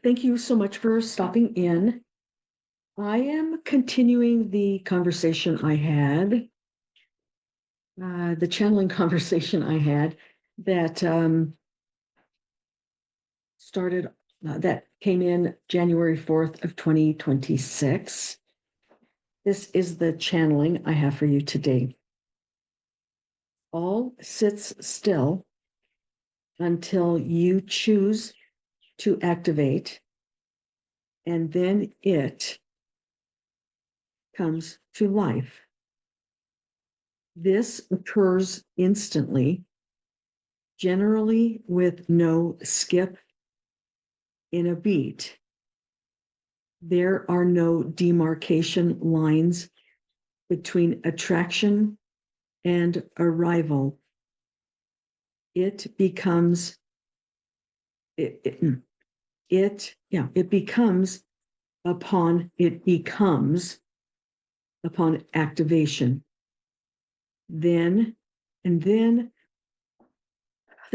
Thank you so much for stopping in. I am continuing the conversation I had, the channeling conversation I had that started, that came in January 4th of 2026. This is the channeling I have for you today. All sits still until you choose to activate, and then it comes to life. This occurs instantly, generally with no skip in a beat. There are no demarcation lines between attraction and arrival. It becomes upon activation. Then the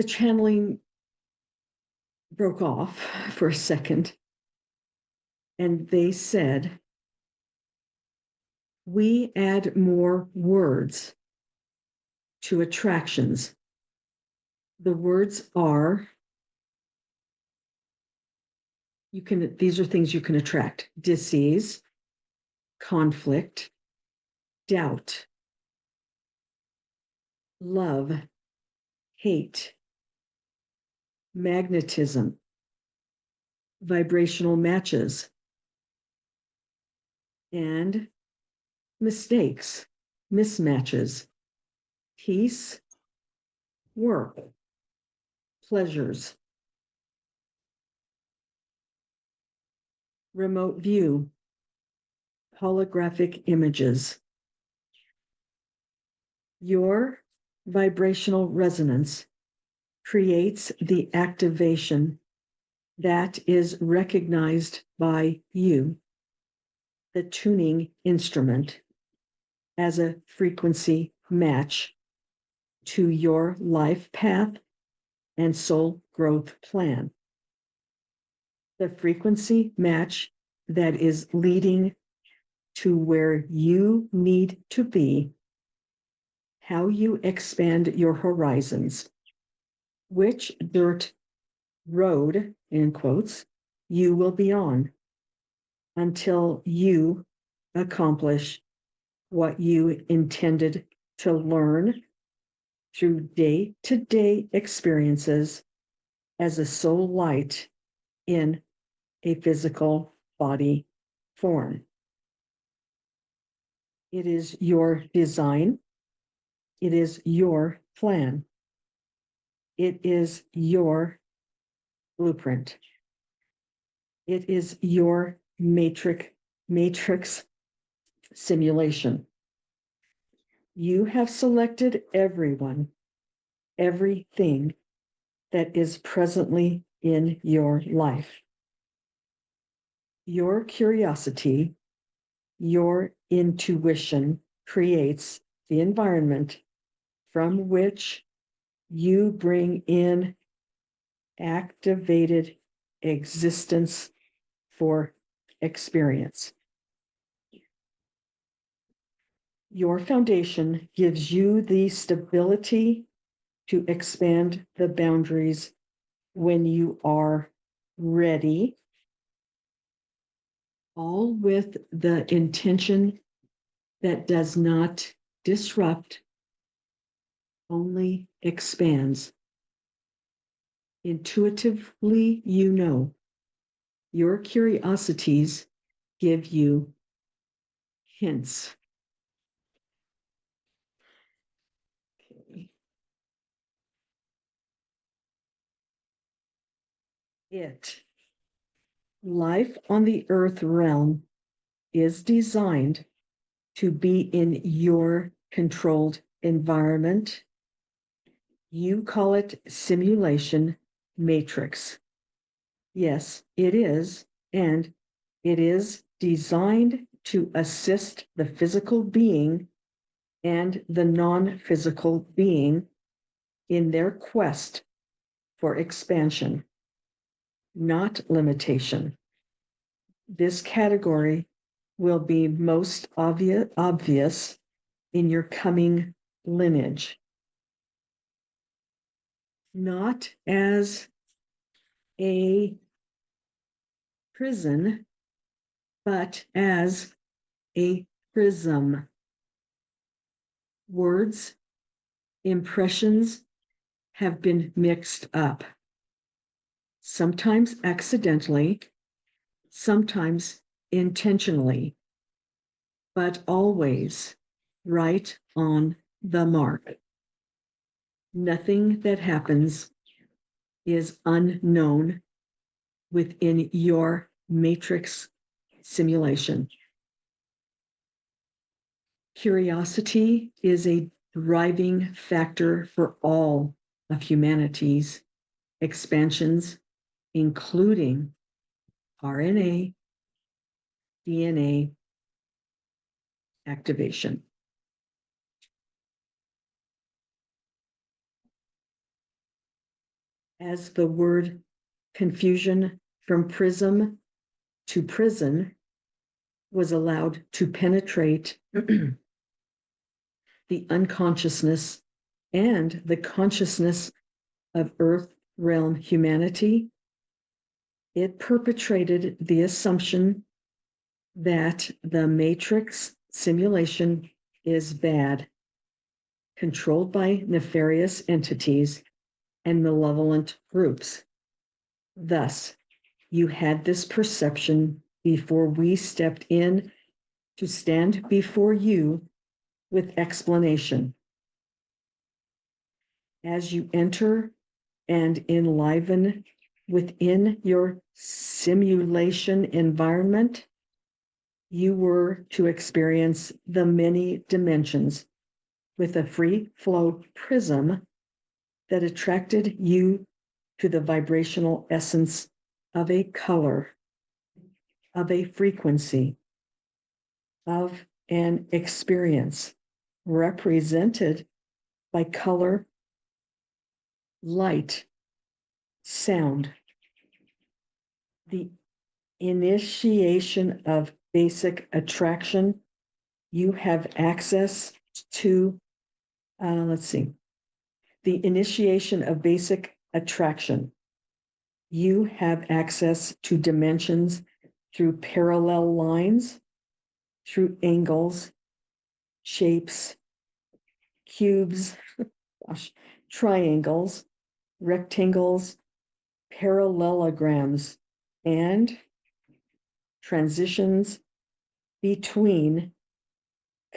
channeling broke off for a second, and they said, we add more words to attractions. The words are, these are things you can attract: disease, conflict, doubt, love, hate, magnetism, vibrational matches, and mistakes, mismatches, peace, work, pleasures, remote view, holographic images. Your vibrational resonance creates the activation that is recognized by you, the tuning instrument, as a frequency match to your life path and soul growth plan. The frequency match that is leading to where you need to be, how you expand your horizons, which dirt road, in quotes, you will be on until you accomplish what you intended to learn through day-to-day experiences as a soul light in a physical body form. It is your design. It is your plan. It is your blueprint. It is your matrix simulation. You have selected everyone, everything that is presently in your life. Your curiosity, your intuition creates the environment from which you bring in activated existence for experience. Your foundation gives you the stability to expand the boundaries when you are ready, all with the intention that does not disrupt, only expands. Intuitively, you know, your curiosities give you hints. Okay. Life on the earth realm is designed to be in your controlled environment. You call it simulation matrix. Yes, it is. And it is designed to assist the physical being and the non-physical being in their quest for expansion. not limitation. This category will be most obvious in your coming lineage. Not as a prison, but as a prism. Words, impressions have been mixed up, sometimes accidentally, sometimes intentionally, but always right on the mark. Nothing that happens is unknown within your matrix simulation. Curiosity is a driving factor for all of humanity's expansions, including RNA, DNA activation. As the word confusion from prism to prison was allowed to penetrate the unconsciousness and the consciousness of Earth realm humanity, it perpetrated the assumption that the matrix simulation is bad, controlled by nefarious entities and malevolent groups. Thus, you had this perception before we stepped in to stand before you with explanation. As you enter and enliven within your simulation environment, you were to experience the many dimensions with a free flow prism that attracted you to the vibrational essence of a color, of a frequency, of an experience represented by color, light, sound. The initiation of basic attraction, you have access to, the initiation of basic attraction. You have access to dimensions through parallel lines, through angles, shapes, cubes, triangles, rectangles, parallelograms, and transitions between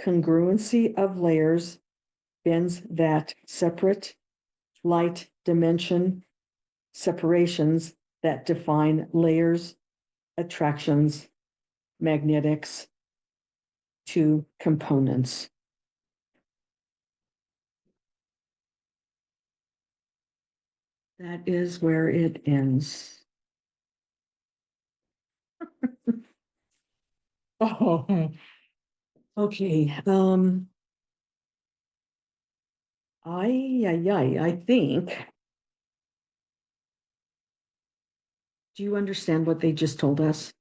congruency of layers bends that separate light dimension separations that define layers, attractions, magnetics to components. That is where it ends. Oh, okay. I think. Do you understand what they just told us?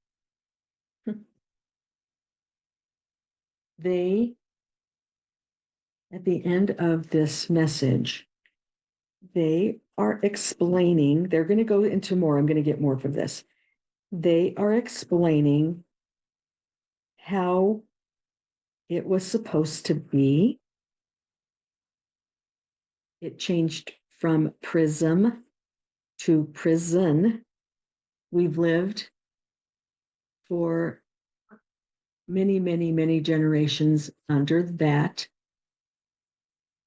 They, at the end of this message, they are explaining, they're going to go into more. I'm going to get more from this. They are explaining how it was supposed to be. It changed from prism to prison. We've lived for many, many, many generations under that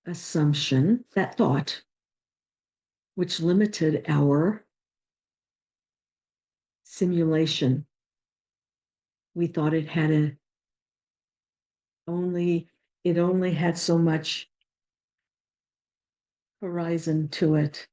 assumption, that thought, which limited our simulation. We thought it had it only had so much horizon to it.